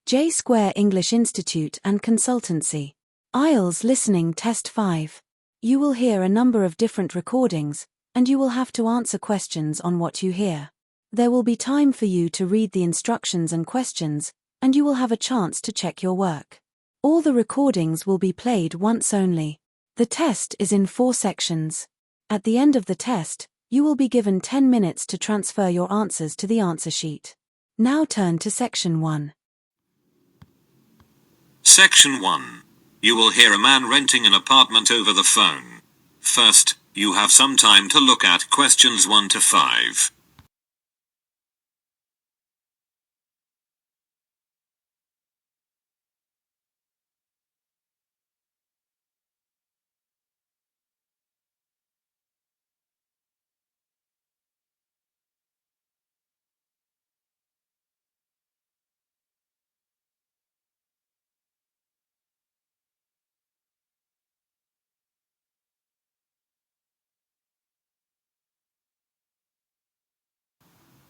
J Square English Institute and Consultancy. IELTS Listening Test 5. You will hear a number of different recordings, and you will have to answer questions on what you hear. There will be time for you to read the instructions and questions, and you will have a chance to check your work. All the recordings will be played once only. The test is in 4 sections. At the end of the test, you will be given 10 minutes to transfer your answers to the answer sheet. Now turn to Section 1. Section 1. You will hear a man renting an apartment over the phone. First, you have some time to look at questions 1 to 5.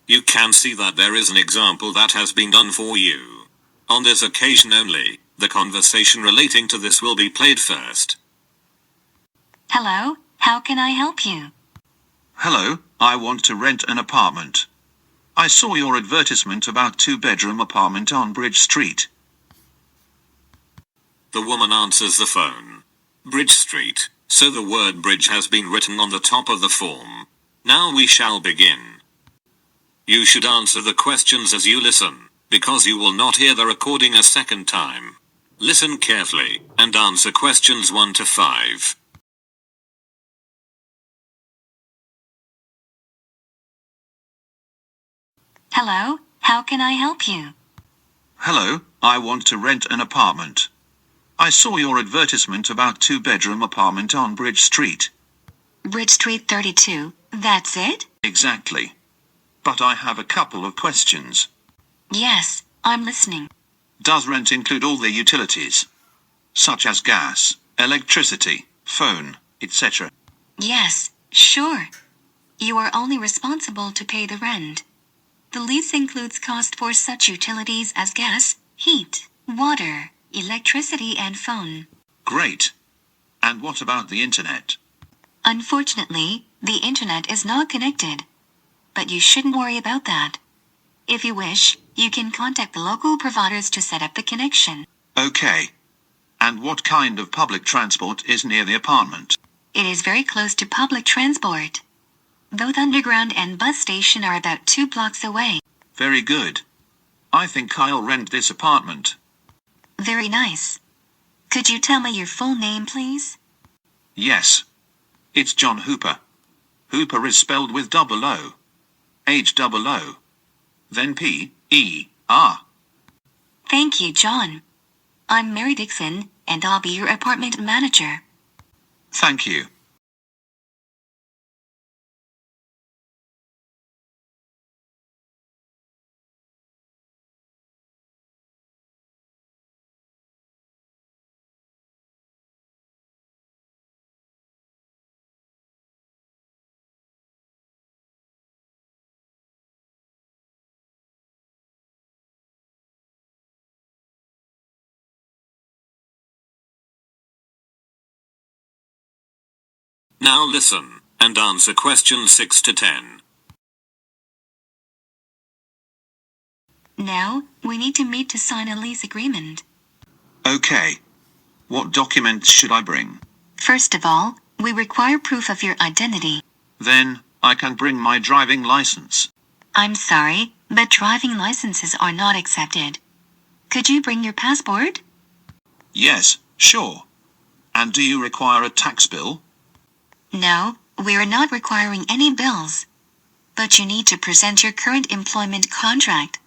You can see that there is an example that has been done for you. On this occasion only, the conversation relating to this will be played first. Hello, how can I help you? Hello, I want to rent an apartment. I saw your advertisement about 2-bedroom apartment on Bridge Street. The woman answers the phone. Bridge Street, so the word bridge has been written on the top of the form. Now we shall begin. You should answer the questions as you listen, because you will not hear the recording a second time. Listen carefully, and answer questions 1 to 5. Hello, how can I help you? Hello, I want to rent an apartment. I saw your advertisement about 2-bedroom apartment on Bridge Street. Bridge Street 32, that's it? Exactly. But I have a couple of questions. Yes, I'm listening. Does rent include all the utilities, such as gas, electricity, phone, etc.? Yes, sure. You are only responsible to pay the rent. The lease includes cost for such utilities as gas, heat, water, electricity and phone. Great. And what about the internet? Unfortunately, the internet is not connected. But you shouldn't worry about that. If you wish, you can contact the local providers to set up the connection. Okay. And what kind of public transport is near the apartment? It is very close to public transport. Both underground and bus station are about 2 blocks away. Very good. I think I'll rent this apartment. Very nice. Could you tell me your full name, please? Yes. It's John Hooper. Hooper is spelled with double O. H-double-O. Then P-E-R. Thank you, John. I'm Mary Dixon, and I'll be your apartment manager. Thank you. Now listen, and answer questions 6 to 10. Now, we need to meet to sign a lease agreement. Okay. What documents should I bring? First of all, we require proof of your identity. Then, I can bring my driving license. I'm sorry, but driving licenses are not accepted. Could you bring your passport? Yes, sure. And do you require a tax bill? No, we're not requiring any bills. But you need to present your current employment contract.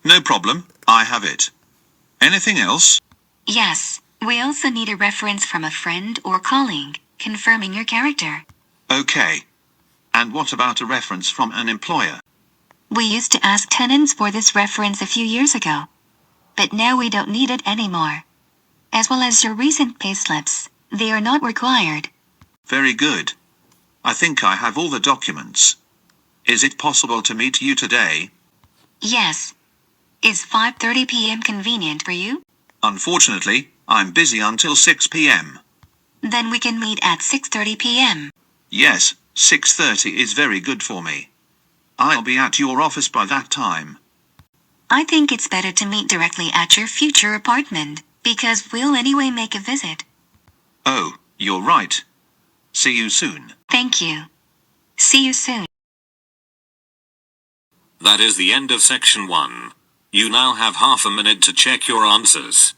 No problem, I have it. Anything else? Yes, we also need a reference from a friend or colleague, confirming your character. Okay. And what about a reference from an employer? We used to ask tenants for this reference a few years ago. But now we don't need it anymore. As well as your recent payslips, they are not required. Very good. I think I have all the documents. Is it possible to meet you today? Yes. Is 5:30 p.m. convenient for you? Unfortunately, I'm busy until 6 p.m. Then we can meet at 6:30 p.m. Yes, 6:30 is very good for me. I'll be at your office by that time. I think it's better to meet directly at your future apartment, because we'll anyway make a visit. Oh, you're right. See you soon. Thank you. See you soon. That is the end of section 1. You now have half a minute to check your answers.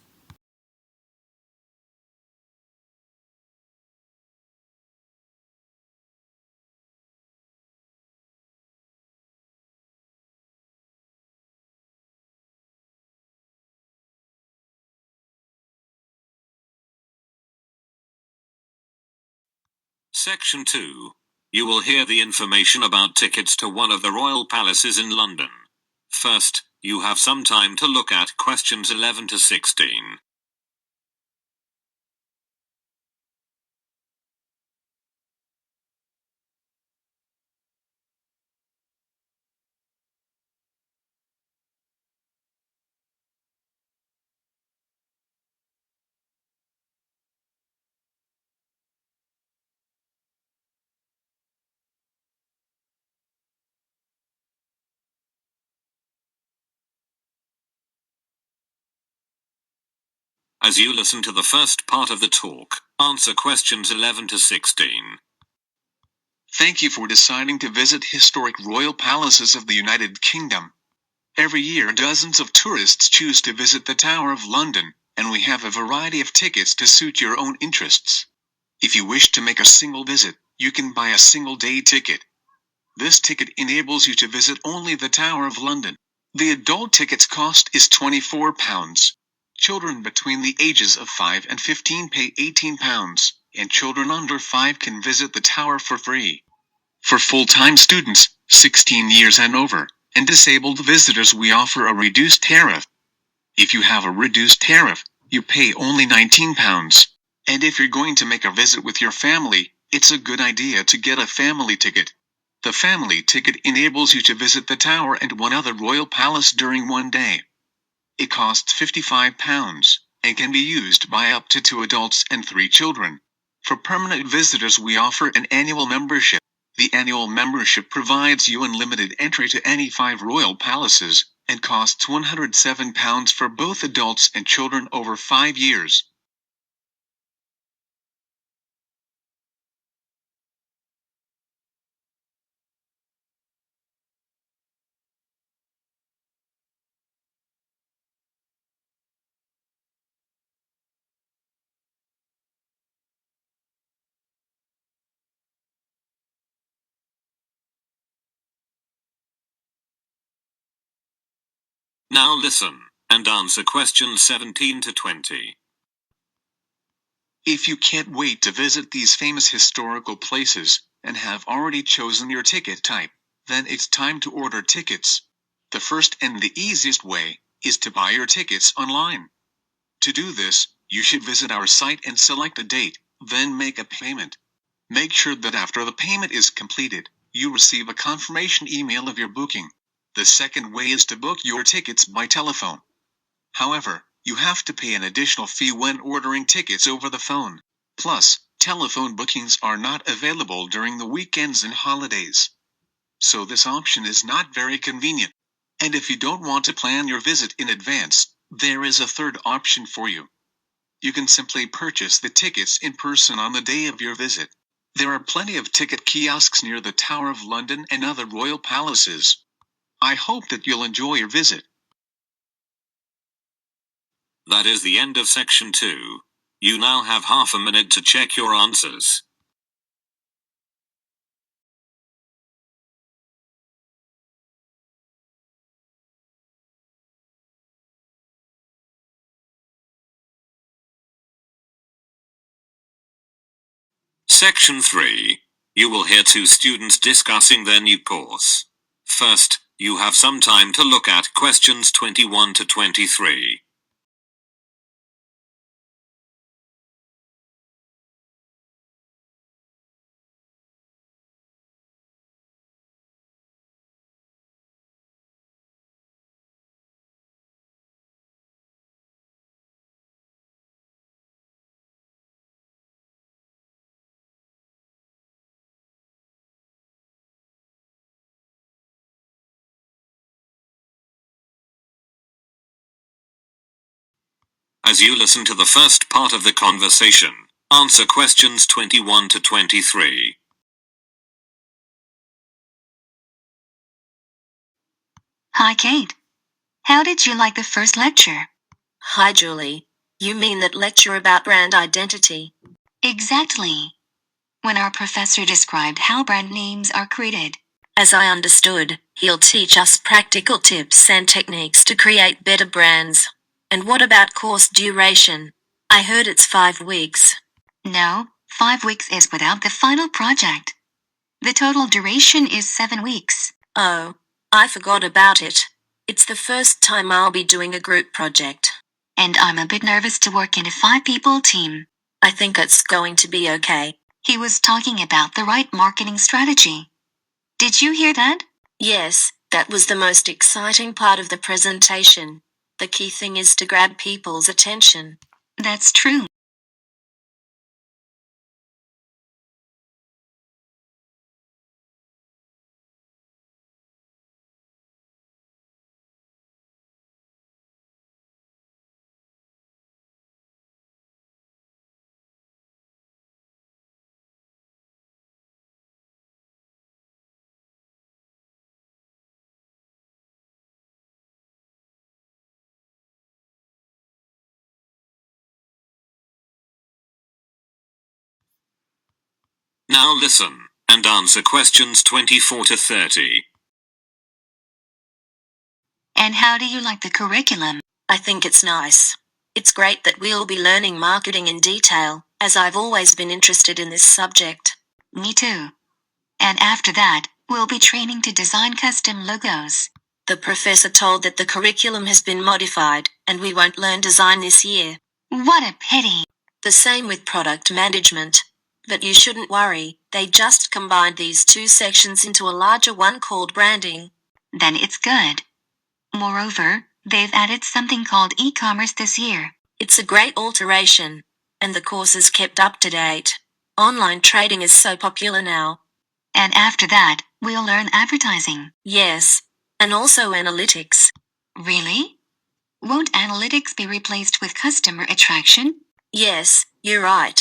Section 2. You will hear the information about tickets to one of the royal palaces in London. First, you have some time to look at questions 11 to 16. As you listen to the first part of the talk, answer questions 11 to 16. Thank you for deciding to visit historic royal palaces of the United Kingdom. Every year dozens of tourists choose to visit the Tower of London, and we have a variety of tickets to suit your own interests. If you wish to make a single visit, you can buy a single-day ticket. This ticket enables you to visit only the Tower of London. The adult ticket's cost is £24. Children between the ages of 5 and 15 pay £18, and children under 5 can visit the tower for free. For full-time students, 16 years and over, and disabled visitors, we offer a reduced tariff. If you have a reduced tariff, you pay only £19. And if you're going to make a visit with your family, it's a good idea to get a family ticket. The family ticket enables you to visit the tower and one other royal palace during one day. It costs £55 and can be used by up to 2 adults and 3 children. For permanent visitors, we offer an annual membership. The annual membership provides you unlimited entry to any 5 royal palaces and costs £107 for both adults and children over 5 years. Now listen, and answer questions 17 to 20. If you can't wait to visit these famous historical places, and have already chosen your ticket type, then it's time to order tickets. The first and the easiest way is to buy your tickets online. To do this, you should visit our site and select a date, then make a payment. Make sure that after the payment is completed, you receive a confirmation email of your booking. The second way is to book your tickets by telephone. However, you have to pay an additional fee when ordering tickets over the phone. Plus, telephone bookings are not available during the weekends and holidays. So this option is not very convenient. And if you don't want to plan your visit in advance, there is a third option for you. You can simply purchase the tickets in person on the day of your visit. There are plenty of ticket kiosks near the Tower of London and other royal palaces. I hope that you'll enjoy your visit. That is the end of section 2. You now have half a minute to check your answers. Section 3. You will hear 2 students discussing their new course. First, you have some time to look at questions 21 to 23. As you listen to the first part of the conversation, answer questions 21 to 23. Hi, Kate. How did you like the first lecture? Hi, Julie. You mean that lecture about brand identity? Exactly. When our professor described how brand names are created. As I understood, he'll teach us practical tips and techniques to create better brands. And what about course duration? I heard it's 5 weeks. No, 5 weeks is without the final project. The total duration is 7 weeks. Oh, I forgot about it. It's the first time I'll be doing a group project. And I'm a bit nervous to work in a 5-people team. I think it's going to be okay. He was talking about the right marketing strategy. Did you hear that? Yes, that was the most exciting part of the presentation. The key thing is to grab people's attention. That's true. Now listen, and answer questions 24 to 30. And how do you like the curriculum? I think it's nice. It's great that we'll be learning marketing in detail, as I've always been interested in this subject. Me too. And after that, we'll be training to design custom logos. The professor told that the curriculum has been modified, and we won't learn design this year. What a pity. The same with product management. But you shouldn't worry, they just combined these 2 sections into a larger one called branding. Then it's good. Moreover, they've added something called e-commerce this year. It's a great alteration, and the course is kept up to date. Online trading is so popular now. And after that, we'll learn advertising. Yes, and also analytics. Really? Won't analytics be replaced with customer attraction? Yes, you're right.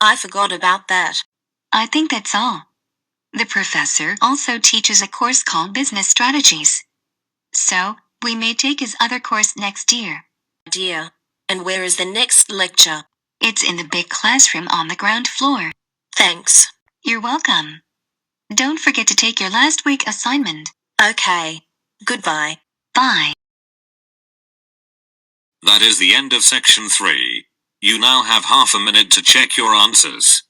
I forgot about that. I think that's all. The professor also teaches a course called Business Strategies. So, we may take his other course next year. Dear. And where is the next lecture? It's in the big classroom on the ground floor. Thanks. You're welcome. Don't forget to take your last week assignment. Okay. Goodbye. Bye. That is the end of section 3. You now have half a minute to check your answers.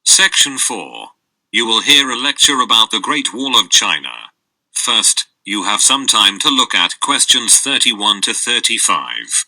Section 4. You will hear a lecture about the Great Wall of China. First, you have some time to look at questions 31 to 35.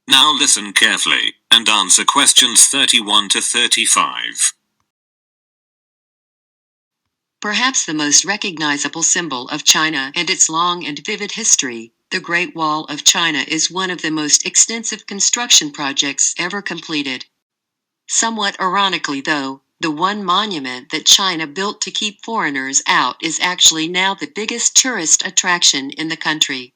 Now listen carefully, and answer questions 31 to 35. Perhaps the most recognizable symbol of China and its long and vivid history, the Great Wall of China is one of the most extensive construction projects ever completed. Somewhat ironically though, the one monument that China built to keep foreigners out is actually now the biggest tourist attraction in the country.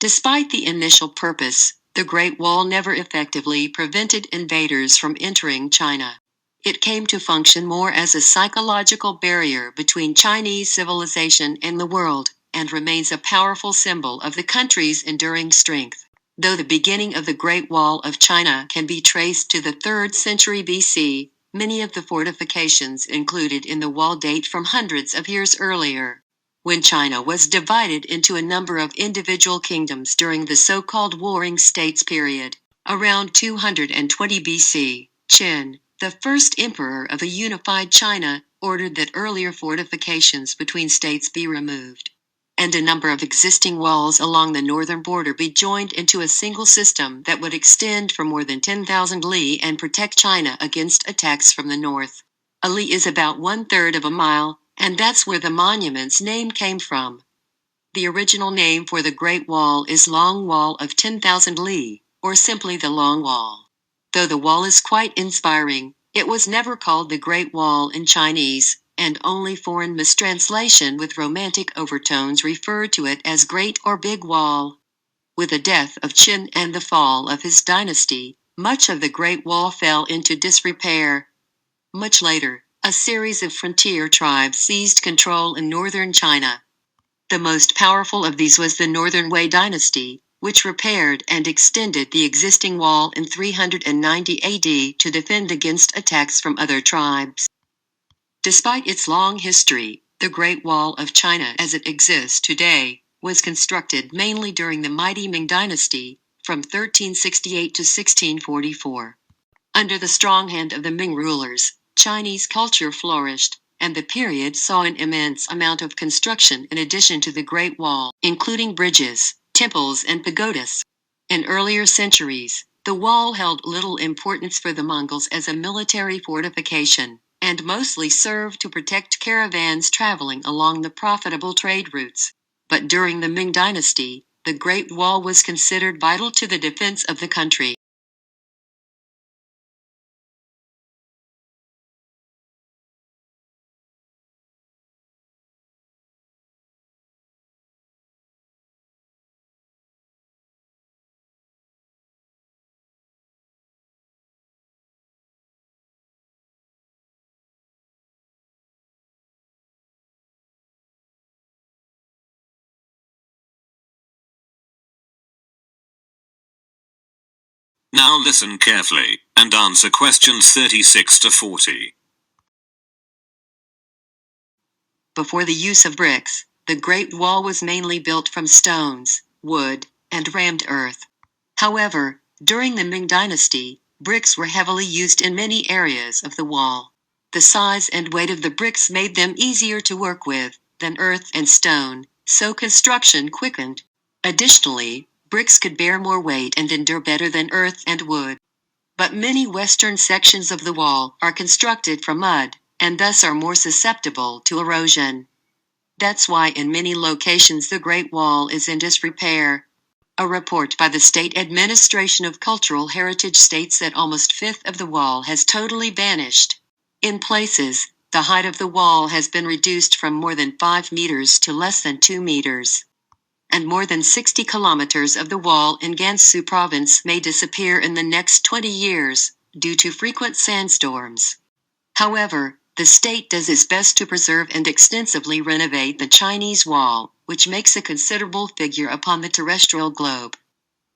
Despite the initial purpose, the Great Wall never effectively prevented invaders from entering China. It came to function more as a psychological barrier between Chinese civilization and the world, and remains a powerful symbol of the country's enduring strength. Though the beginning of the Great Wall of China can be traced to the 3rd century BC, many of the fortifications included in the wall date from hundreds of years earlier, when China was divided into a number of individual kingdoms during the so-called Warring States period. Around 220 BC, Qin, the first emperor of a unified China, ordered that earlier fortifications between states be removed, and a number of existing walls along the northern border be joined into a single system that would extend for more than 10,000 li and protect China against attacks from the north. A li is about 1/3 of a mile, and that's where the monument's name came from. The original name for the Great Wall is Long Wall of 10,000 li, or simply the Long Wall. Though the wall is quite inspiring, it was never called the Great Wall in Chinese, and only foreign mistranslation with romantic overtones referred to it as Great or Big Wall. With the death of Qin and the fall of his dynasty, much of the Great Wall fell into disrepair. Much later, a series of frontier tribes seized control in northern China. The most powerful of these was the Northern Wei dynasty, which repaired and extended the existing wall in 390 AD to defend against attacks from other tribes. Despite its long history, the Great Wall of China as it exists today was constructed mainly during the mighty Ming dynasty, from 1368 to 1644. Under the strong hand of the Ming rulers, Chinese culture flourished, and the period saw an immense amount of construction in addition to the Great Wall, including bridges, temples and pagodas. In earlier centuries, the wall held little importance for the Mongols as a military fortification, and mostly served to protect caravans traveling along the profitable trade routes. But during the Ming dynasty, the Great Wall was considered vital to the defense of the country. Now listen carefully, and answer questions 36 to 40. Before the use of bricks, the Great Wall was mainly built from stones, wood, and rammed earth. However, during the Ming dynasty, bricks were heavily used in many areas of the wall. The size and weight of the bricks made them easier to work with than earth and stone, so construction quickened. Additionally, bricks could bear more weight and endure better than earth and wood. But many western sections of the wall are constructed from mud, and thus are more susceptible to erosion. That's why in many locations the Great Wall is in disrepair. A report by the State Administration of Cultural Heritage states that almost a fifth of the wall has totally vanished. In places, the height of the wall has been reduced from more than 5 meters to less than 2 meters. And more than 60 kilometers of the wall in Gansu province may disappear in the next 20 years, due to frequent sandstorms. However, the state does its best to preserve and extensively renovate the Chinese wall, which makes a considerable figure upon the terrestrial globe.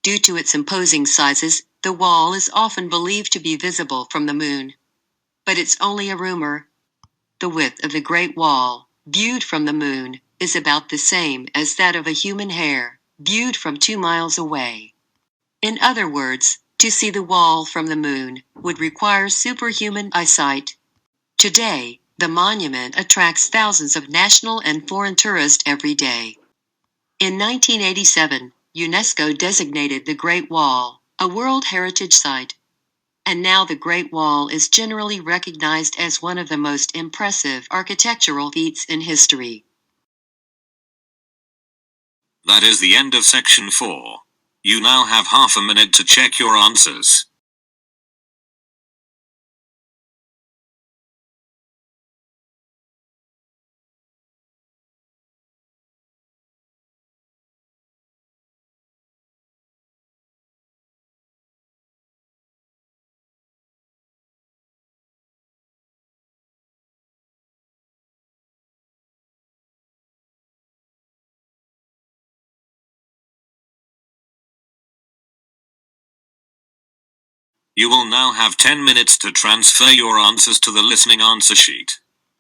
Due to its imposing sizes, the wall is often believed to be visible from the moon. But it's only a rumor. The width of the Great Wall, viewed from the moon, is about the same as that of a human hair, viewed from 2 miles away. In other words, to see the wall from the moon would require superhuman eyesight. Today, the monument attracts thousands of national and foreign tourists every day. In 1987, UNESCO designated the Great Wall a World Heritage Site. And now the Great Wall is generally recognized as one of the most impressive architectural feats in history. That is the end of section 4. You now have half a minute to check your answers. You will now have 10 minutes to transfer your answers to the listening answer sheet.